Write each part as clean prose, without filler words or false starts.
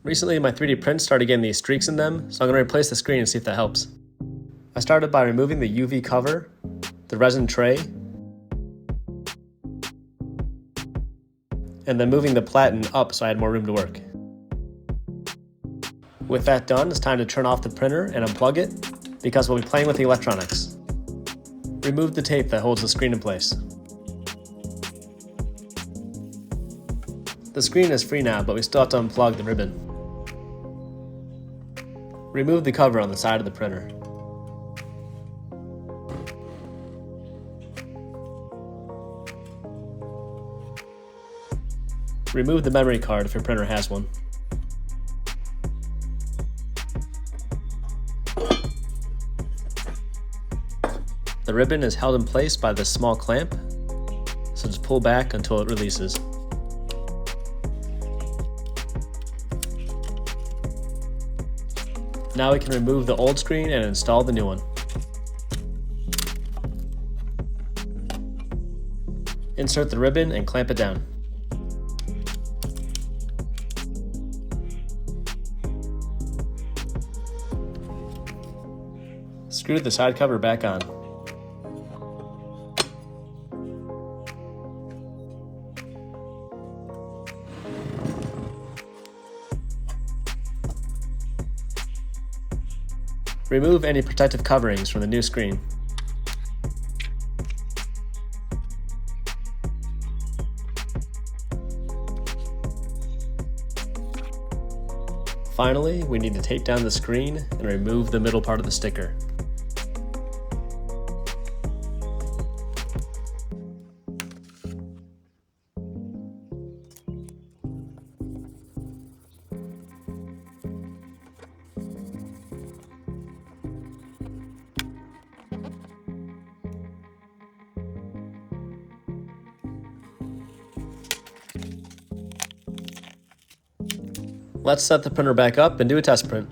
Recently, my 3D prints started getting these streaks in them, so I'm going to replace the screen and see if that helps. I started by removing the UV cover, the resin tray, and then moving the platen up so I had more room to work. With that done, it's time to turn off the printer and unplug it, because we'll be playing with the electronics. Remove the tape that holds the screen in place. The screen is free now, but we still have to unplug the ribbon. Remove the cover on the side of the printer. Remove the memory card if your printer has one. The ribbon is held in place by this small clamp, so just pull back until it releases. Now we can remove the old screen and install the new one. Insert the ribbon and clamp it down. Screw the side cover back on. Remove any protective coverings from the new screen. Finally, we need to tape down the screen and remove the middle part of the sticker. Let's set the printer back up and do a test print.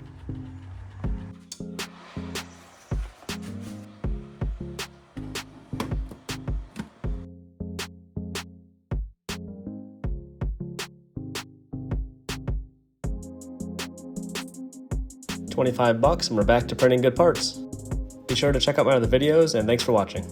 $25 and we're back to printing good parts. Be sure to check out my other videos and thanks for watching.